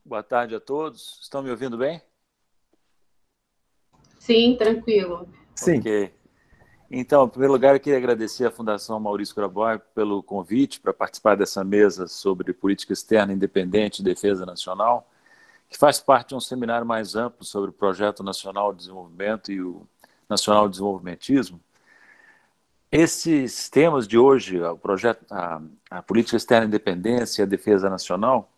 Boa tarde a todos. Estão me ouvindo bem? Sim, tranquilo. Sim. Ok. Então, em primeiro lugar, eu queria agradecer à Fundação Maurício Graboy pelo convite para participar dessa mesa sobre política externa independente e defesa nacional, que faz parte de um seminário mais amplo sobre o Projeto Nacional de Desenvolvimento e o Nacional Desenvolvimentismo. Esses temas de hoje, o projeto, a política externa independência e a defesa nacional,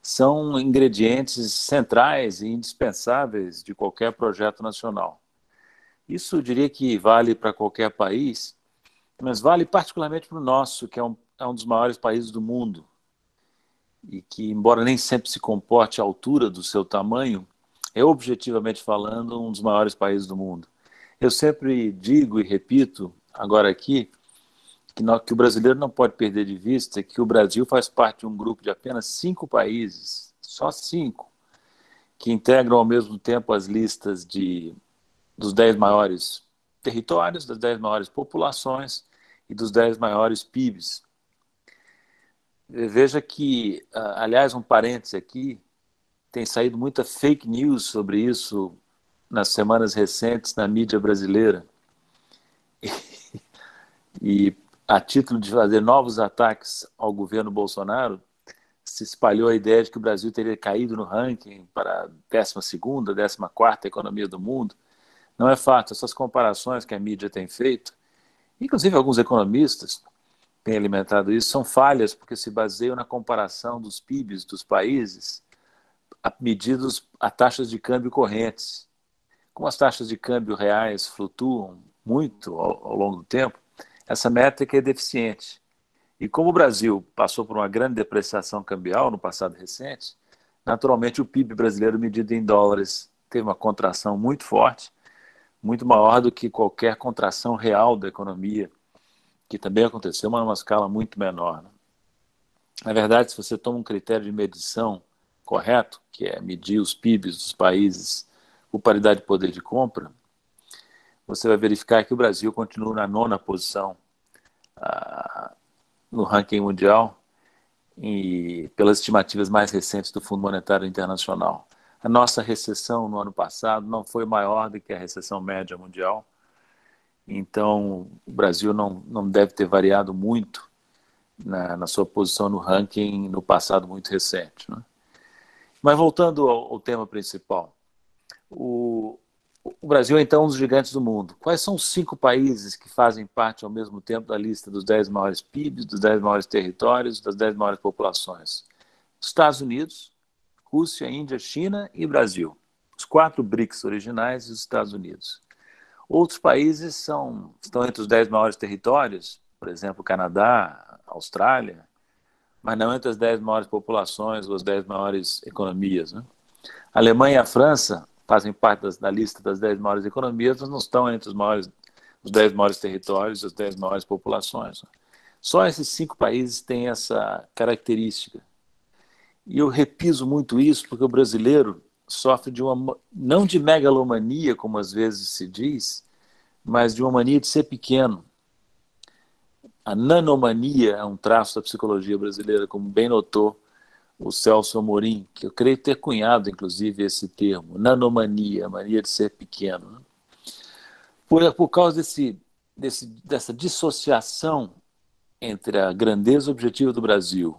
são ingredientes centrais e indispensáveis de qualquer projeto nacional. Isso eu diria que vale para qualquer país, mas vale particularmente para o nosso, que é um dos maiores países do mundo e que, embora nem sempre se comporte à altura do seu tamanho, é objetivamente falando um dos maiores países do mundo. Eu sempre digo e repito, agora aqui, que o brasileiro não pode perder de vista que o Brasil faz parte de um grupo de apenas 5 países, só 5, que integram ao mesmo tempo as listas dos 10 maiores territórios, das 10 maiores populações e dos 10 maiores PIBs. Veja que, aliás, um parêntese aqui, tem saído muita fake news sobre isso nas semanas recentes na mídia brasileira. E a título de fazer novos ataques ao governo Bolsonaro, se espalhou a ideia de que o Brasil teria caído no ranking para a 12ª, 14ª economia do mundo. Não é fato. Essas comparações que a mídia tem feito, inclusive alguns economistas têm alimentado isso, são falhas porque se baseiam na comparação dos PIBs dos países medidos a taxas de câmbio correntes. Como as taxas de câmbio reais flutuam muito ao longo do tempo, essa métrica é deficiente. E como o Brasil passou por uma grande depreciação cambial no passado recente, naturalmente o PIB brasileiro medido em dólares teve uma contração muito forte, muito maior do que qualquer contração real da economia, que também aconteceu, mas numa escala muito menor. Na verdade, se você toma um critério de medição correto, que é medir os PIBs dos países por paridade de poder de compra, você vai verificar que o Brasil continua na 9ª posição no ranking mundial e pelas estimativas mais recentes do Fundo Monetário Internacional. A nossa recessão no ano passado não foi maior do que a recessão média mundial, então o Brasil não deve ter variado muito na sua posição no ranking no passado muito recente, né? Mas voltando ao tema principal, o, o Brasil é então um dos gigantes do mundo. Quais são os 5 países que fazem parte ao mesmo tempo da lista dos 10 maiores PIBs, dos 10 maiores territórios, das 10 maiores populações? Estados Unidos, Rússia, Índia, China e Brasil. Os 4 BRICS originais e os Estados Unidos. Outros países estão entre os 10 maiores territórios, por exemplo, Canadá, Austrália, mas não entre as 10 maiores populações ou as 10 maiores economias, né? A Alemanha e a França fazem parte da lista das 10 maiores economias, mas não estão entre os 10 maiores territórios e as 10 maiores populações, né? Só esses 5 países têm essa característica. E eu repiso muito isso porque o brasileiro sofre de uma, não de megalomania, como às vezes se diz, mas de uma mania de ser pequeno. A nanomania é um traço da psicologia brasileira, como bem notou o Celso Amorim, que eu creio ter cunhado, inclusive, esse termo, nanomania, a mania de ser pequeno, né? Por causa dessa dissociação entre a grandeza objetiva do Brasil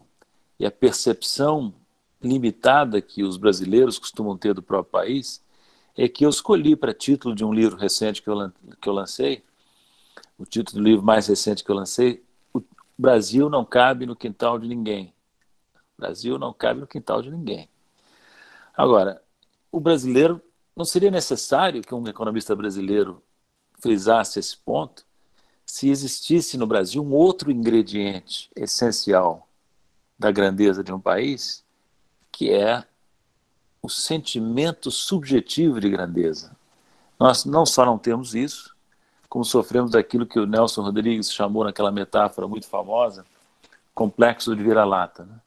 e a percepção limitada que os brasileiros costumam ter do próprio país, é que eu escolhi para título de um livro recente que eu lancei, o título do livro mais recente que eu lancei, O Brasil não cabe no quintal de ninguém. O Brasil não cabe no quintal de ninguém. Agora, o brasileiro, não seria necessário que um economista brasileiro frisasse esse ponto se existisse no Brasil um outro ingrediente essencial da grandeza de um país, que é o sentimento subjetivo de grandeza. Nós não só não temos isso, como sofremos daquilo que o Nelson Rodrigues chamou naquela metáfora muito famosa, complexo de vira-lata, né?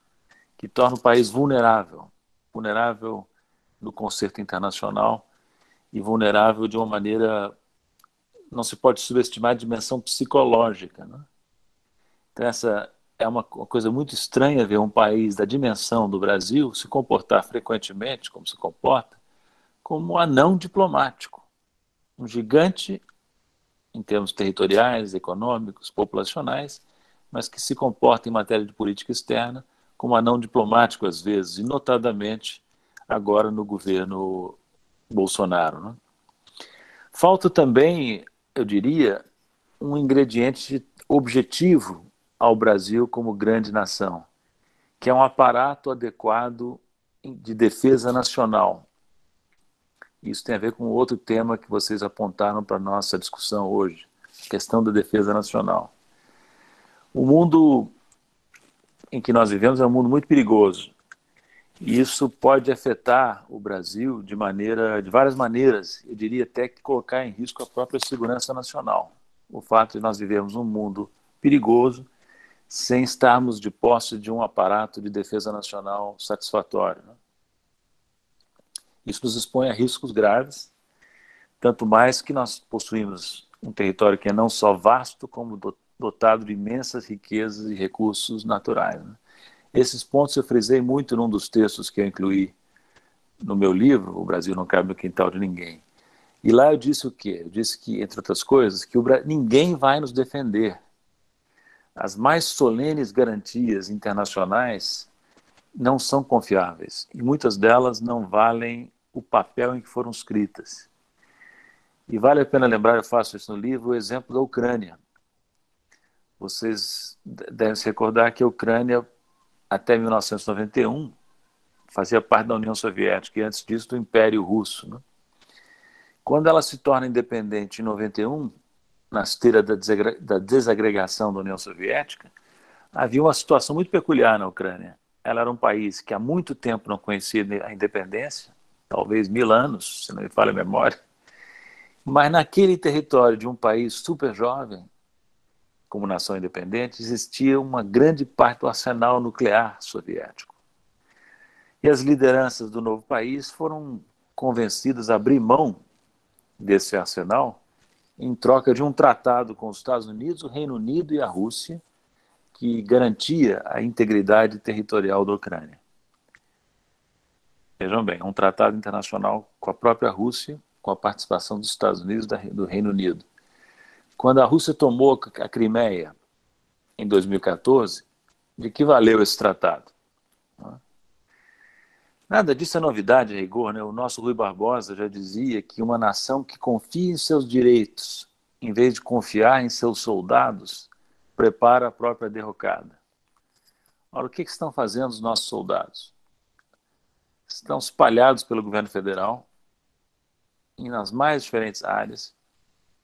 Que torna o país vulnerável, vulnerável no concerto internacional e vulnerável de uma maneira, não se pode subestimar a dimensão psicológica, né? Então é uma coisa muito estranha ver um país da dimensão do Brasil se comportar frequentemente, como se comporta, como um anão diplomático, um gigante em termos territoriais, econômicos, populacionais, mas que se comporta em matéria de política externa como um anão diplomático às vezes, e notadamente agora no governo Bolsonaro, né? Falta também, eu diria, um ingrediente objetivo ao Brasil como grande nação, que é um aparato adequado de defesa nacional. Isso tem a ver com outro tema que vocês apontaram para a nossa discussão hoje, a questão da defesa nacional. O mundo em que nós vivemos é um mundo muito perigoso. E isso pode afetar o Brasil de várias maneiras. Eu diria até que colocar em risco a própria segurança nacional. O fato de nós vivermos um mundo perigoso sem estarmos de posse de um aparato de defesa nacional satisfatório, né? Isso nos expõe a riscos graves, tanto mais que nós possuímos um território que é não só vasto, como dotado de imensas riquezas e recursos naturais, né? Esses pontos eu frisei muito num dos textos que eu incluí no meu livro, O Brasil Não Cabe no Quintal de Ninguém. E lá eu disse o quê? Eu disse que, entre outras coisas, que ninguém vai nos defender. As mais solenes garantias internacionais não são confiáveis e muitas delas não valem o papel em que foram escritas. E vale a pena lembrar, eu faço isso no livro, o exemplo da Ucrânia. Vocês devem se recordar que a Ucrânia, até 1991, fazia parte da União Soviética e antes disso do Império Russo, né? Quando ela se torna independente em 91, na esteira da desagregação da União Soviética, havia uma situação muito peculiar na Ucrânia. Ela era um país que há muito tempo não conhecia a independência, talvez 1000 anos, se não me falha a memória, mas naquele território de um país super jovem, como nação independente, existia uma grande parte do arsenal nuclear soviético. E as lideranças do novo país foram convencidas a abrir mão desse arsenal em troca de um tratado com os Estados Unidos, o Reino Unido e a Rússia, que garantia a integridade territorial da Ucrânia. Vejam bem, um tratado internacional com a própria Rússia, com a participação dos Estados Unidos e do Reino Unido. Quando a Rússia tomou a Crimeia em 2014, de que valeu esse tratado? Nada disso é novidade, a rigor, né? O nosso Rui Barbosa já dizia que uma nação que confia em seus direitos, em vez de confiar em seus soldados, prepara a própria derrocada. Ora, o que estão fazendo os nossos soldados? Estão espalhados pelo governo federal, e nas mais diferentes áreas,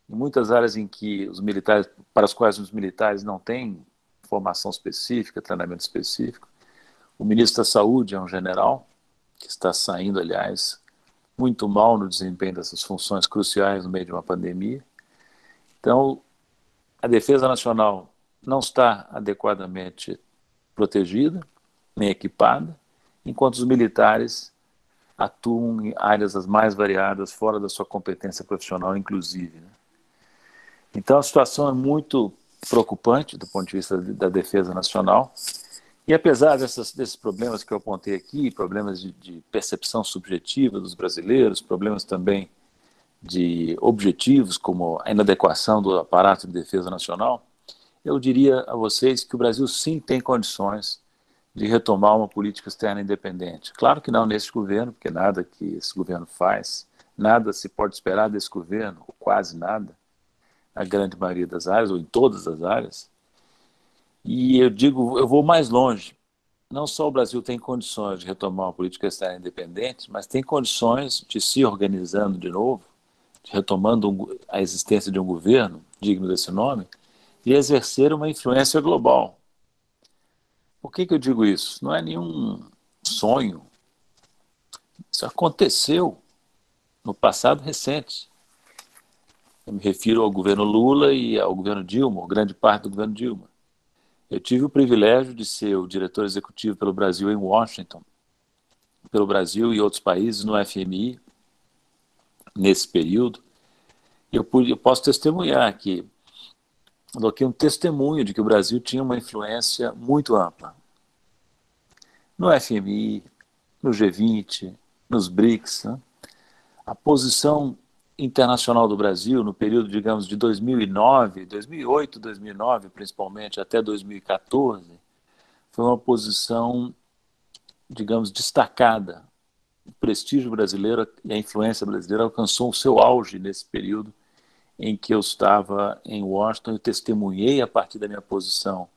em muitas áreas em que os militares, para as quais os militares não têm formação específica, treinamento específico. O ministro da Saúde é um general, que está saindo, aliás, muito mal no desempenho dessas funções cruciais no meio de uma pandemia. Então, a defesa nacional não está adequadamente protegida, nem equipada, enquanto os militares atuam em áreas as mais variadas, fora da sua competência profissional, inclusive, né? Então, a situação é muito preocupante do ponto de vista da defesa nacional. E apesar desses problemas que eu apontei aqui, problemas de percepção subjetiva dos brasileiros, problemas também de objetivos, como a inadequação do aparato de defesa nacional, eu diria a vocês que o Brasil sim tem condições de retomar uma política externa independente. Claro que não nesse governo, porque nada que esse governo faz, nada se pode esperar desse governo, ou quase nada, na grande maioria das áreas, ou em todas as áreas. E eu digo, eu vou mais longe. Não só o Brasil tem condições de retomar uma política externa independente, mas tem condições de se organizando de novo, de retomando a existência de um governo digno desse nome, e exercer uma influência global. Por que eu digo isso? Não é nenhum sonho. Isso aconteceu no passado recente. Eu me refiro ao governo Lula e ao governo Dilma, ou grande parte do governo Dilma. Eu tive o privilégio de ser o diretor executivo pelo Brasil em Washington, pelo Brasil e outros países no FMI, nesse período. Eu posso testemunhar que do que um testemunho de que o Brasil tinha uma influência muito ampla no FMI, no G20, nos BRICS, né? A posição internacional do Brasil no período, digamos, de 2009, 2008, 2009, principalmente, até 2014, foi uma posição, digamos, destacada. O prestígio brasileiro e a influência brasileira alcançou o seu auge nesse período em que eu estava em Washington e testemunhei a partir da minha posição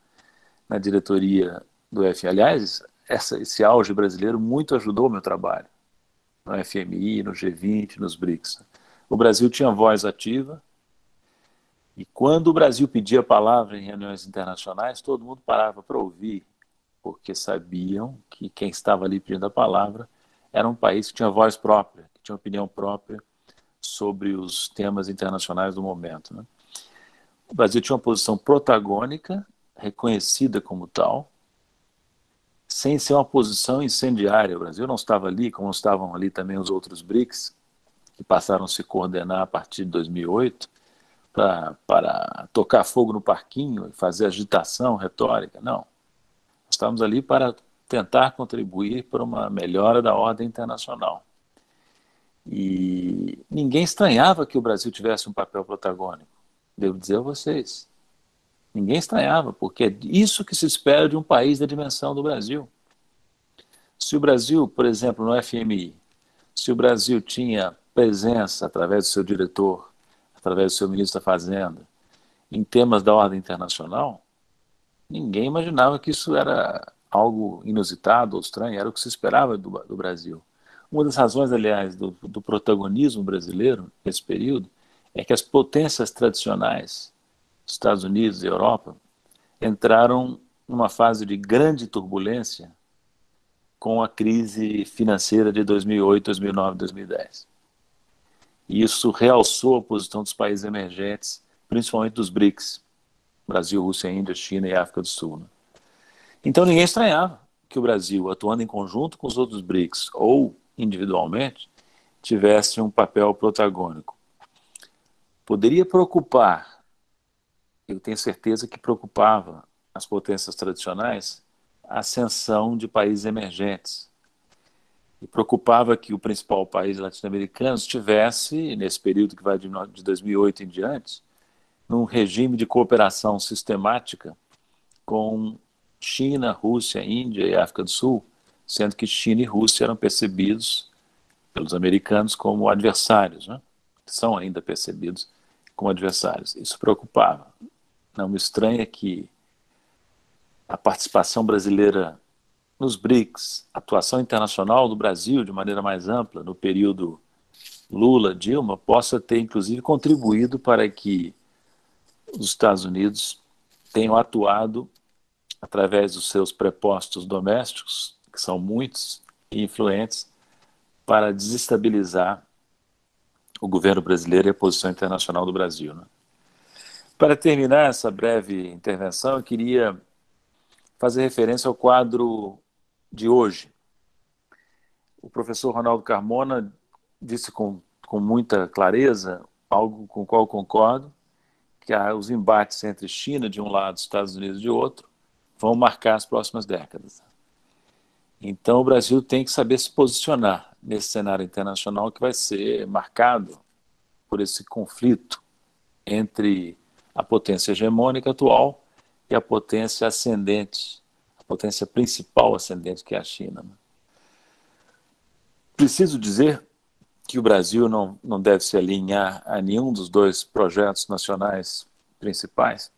na diretoria do FMI. Aliás, esse auge brasileiro muito ajudou o meu trabalho no FMI, no G20, nos BRICS. O Brasil tinha voz ativa e quando o Brasil pedia a palavra em reuniões internacionais, todo mundo parava para ouvir, porque sabiam que quem estava ali pedindo a palavra era um país que tinha voz própria, que tinha opinião própria sobre os temas internacionais do momento, né? O Brasil tinha uma posição protagônica, reconhecida como tal, sem ser uma posição incendiária. O Brasil não estava ali, como estavam ali também os outros BRICS, que passaram a se coordenar a partir de 2008 para tocar fogo no parquinho e fazer agitação retórica. Não. Estávamos ali para tentar contribuir para uma melhora da ordem internacional. E ninguém estranhava que o Brasil tivesse um papel protagônico. Devo dizer a vocês. Ninguém estranhava, porque é isso que se espera de um país da dimensão do Brasil. Se o Brasil, por exemplo, no FMI, se o Brasil tinha presença através do seu diretor, através do seu ministro da Fazenda, em temas da ordem internacional, ninguém imaginava que isso era algo inusitado ou estranho, era o que se esperava do Brasil. Uma das razões, aliás, do protagonismo brasileiro nesse período é que as potências tradicionais, Estados Unidos e Europa, entraram numa fase de grande turbulência com a crise financeira de 2008, 2009, 2010. E isso realçou a posição dos países emergentes, principalmente dos BRICS, Brasil, Rússia, Índia, China e África do Sul, né? Então ninguém estranhava que o Brasil, atuando em conjunto com os outros BRICS ou individualmente, tivesse um papel protagônico. Poderia preocupar, eu tenho certeza que preocupava as potências tradicionais, a ascensão de países emergentes. E preocupava que o principal país latino-americano estivesse, nesse período que vai de 2008 em diante, num regime de cooperação sistemática com China, Rússia, Índia e África do Sul, sendo que China e Rússia eram percebidos pelos americanos como adversários, né? São ainda percebidos como adversários. Isso preocupava. Não me estranha que a participação brasileira nos BRICS, a atuação internacional do Brasil de maneira mais ampla no período Lula-Dilma, possa ter inclusive contribuído para que os Estados Unidos tenham atuado através dos seus prepostos domésticos, que são muitos e influentes, para desestabilizar o governo brasileiro e a posição internacional do Brasil, né? Para terminar essa breve intervenção, eu queria fazer referência ao quadro de hoje. O professor Ronaldo Carmona disse com muita clareza, algo com o qual concordo, que os embates entre China de um lado e Estados Unidos de outro vão marcar as próximas décadas. Então o Brasil tem que saber se posicionar nesse cenário internacional que vai ser marcado por esse conflito entre a potência hegemônica atual e a potência ascendente, a potência principal ascendente, que é a China. Preciso dizer que o Brasil não deve se alinhar a nenhum dos dois projetos nacionais principais?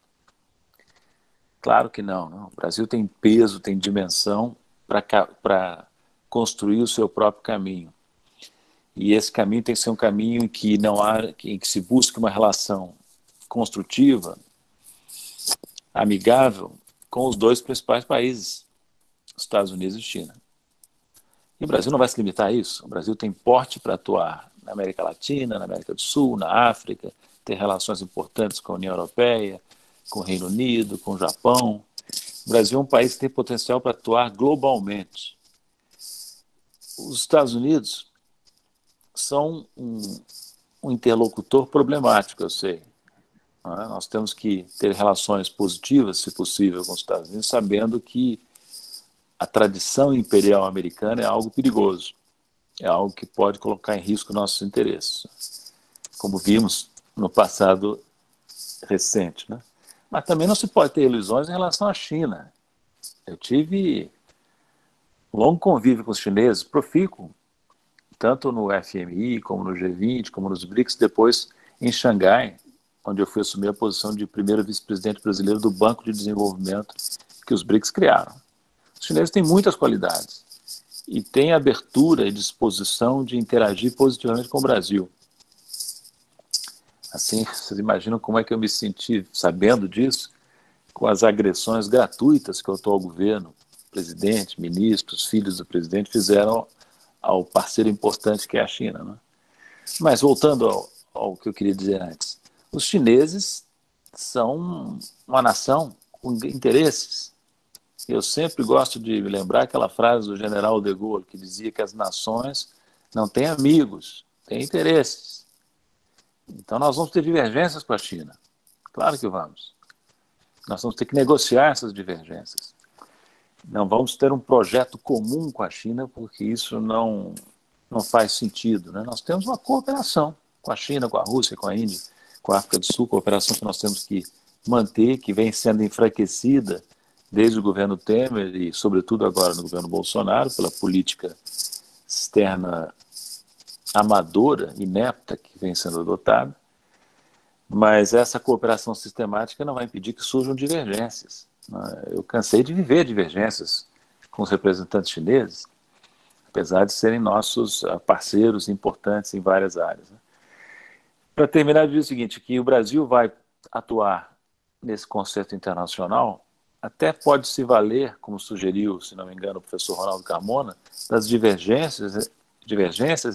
Claro que não, não. O Brasil tem peso, tem dimensão para construir o seu próprio caminho. E esse caminho tem que ser um caminho em que não há, em que se busque uma relação construtiva, amigável com os dois principais países, Estados Unidos e China. E o Brasil não vai se limitar a isso. O Brasil tem porte para atuar na América Latina, na América do Sul, na África, ter relações importantes com a União Europeia, com o Reino Unido, com o Japão. O Brasil é um país que tem potencial para atuar globalmente. Os Estados Unidos são um interlocutor problemático, eu sei. Não é? Nós temos que ter relações positivas, se possível, com os Estados Unidos, sabendo que a tradição imperial americana é algo perigoso, é algo que pode colocar em risco nossos interesses, como vimos no passado recente, né? Mas também não se pode ter ilusões em relação à China. Eu tive um longo convívio com os chineses, profícuo, tanto no FMI, como no G20, como nos BRICS, depois em Xangai, onde eu fui assumir a posição de primeiro vice-presidente brasileiro do Banco de Desenvolvimento que os BRICS criaram. Os chineses têm muitas qualidades e têm abertura e disposição de interagir positivamente com o Brasil. Assim, vocês imaginam como é que eu me senti sabendo disso, com as agressões gratuitas que o atual governo, presidente, ministros, filhos do presidente fizeram ao parceiro importante que é a China, né? Mas voltando ao que eu queria dizer antes, os chineses são uma nação com interesses. Eu sempre gosto de me lembrar aquela frase do general de Gaulle, que dizia que as nações não têm amigos, têm interesses. Então nós vamos ter divergências com a China. Claro que vamos. Nós vamos ter que negociar essas divergências. Não vamos ter um projeto comum com a China, porque isso não faz sentido, né? Nós temos uma cooperação com a China, com a Rússia, com a Índia, com a África do Sul, cooperação que nós temos que manter, que vem sendo enfraquecida desde o governo Temer e, sobretudo, agora no governo Bolsonaro, pela política externa amadora, inepta, que vem sendo adotada. Mas essa cooperação sistemática não vai impedir que surjam divergências. Eu cansei de viver divergências com os representantes chineses, apesar de serem nossos parceiros importantes em várias áreas. Para terminar, eu digo o seguinte, que o Brasil vai atuar nesse concerto internacional, até pode se valer, como sugeriu, se não me engano, o professor Ronaldo Carmona, das divergências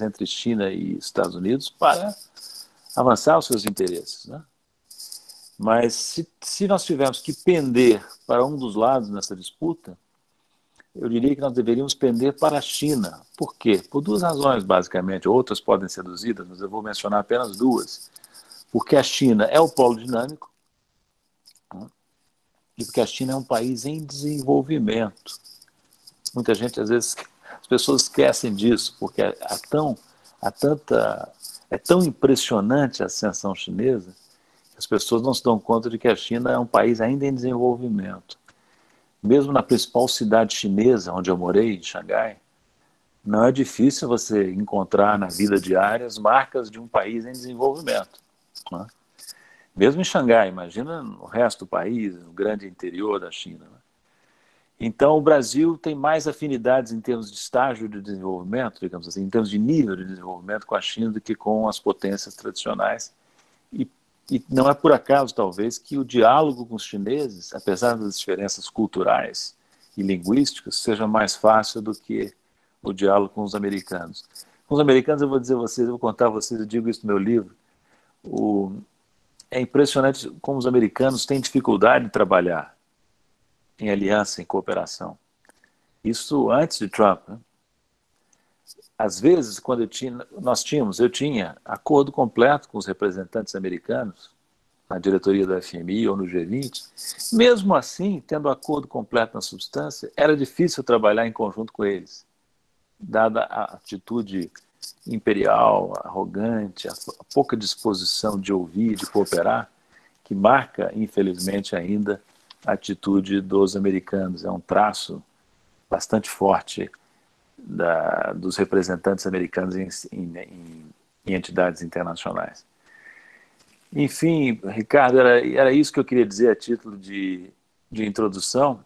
entre China e Estados Unidos para avançar os seus interesses, né? Mas se nós tivermos que pender para um dos lados nessa disputa, eu diria que nós deveríamos pender para a China. Por quê? Por duas razões, basicamente. Outras podem ser deduzidas, mas eu vou mencionar apenas duas. Porque a China é o polo dinâmico, né? E porque a China é um país em desenvolvimento. Muita gente, às vezes, as pessoas esquecem disso, porque é tão impressionante a ascensão chinesa, que as pessoas não se dão conta de que a China é um país ainda em desenvolvimento. Mesmo na principal cidade chinesa, onde eu morei, em Xangai, não é difícil você encontrar na vida diária as marcas de um país em desenvolvimento, né? Mesmo em Xangai, imagina no resto do país, no grande interior da China, né? Então, o Brasil tem mais afinidades em termos de estágio de desenvolvimento, digamos assim, em termos de nível de desenvolvimento com a China do que com as potências tradicionais. E, e não é por acaso, talvez, que o diálogo com os chineses, apesar das diferenças culturais e linguísticas, seja mais fácil do que o diálogo com os americanos. Com os americanos, eu vou dizer a vocês, eu vou contar a vocês, eu digo isso no meu livro, é impressionante como os americanos têm dificuldade de trabalhar em aliança, em cooperação. Isso antes de Trump, né? Às vezes, quando eu tinha acordo completo com os representantes americanos, na diretoria do FMI ou no G20, mesmo assim, tendo acordo completo na substância, era difícil trabalhar em conjunto com eles, dada a atitude imperial, arrogante, a pouca disposição de ouvir, de cooperar, que marca, infelizmente, ainda a atitude dos americanos. É um traço bastante forte dos representantes americanos em entidades internacionais. Enfim, Ricardo, era isso que eu queria dizer a título de introdução.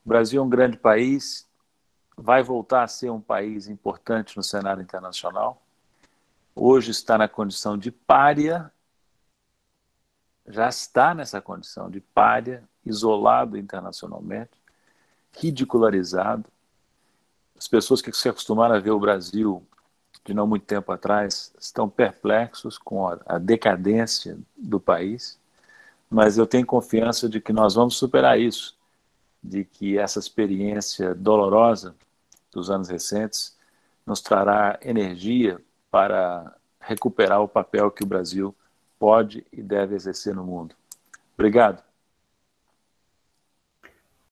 O Brasil é um grande país, vai voltar a ser um país importante no cenário internacional. Hoje está na condição de pária, já está nessa condição de pária, isolado internacionalmente, ridicularizado. As pessoas que se acostumaram a ver o Brasil de não muito tempo atrás estão perplexos com a decadência do país, mas eu tenho confiança de que nós vamos superar isso, de que essa experiência dolorosa dos anos recentes nos trará energia para recuperar o papel que o Brasil pode e deve exercer no mundo. Obrigado.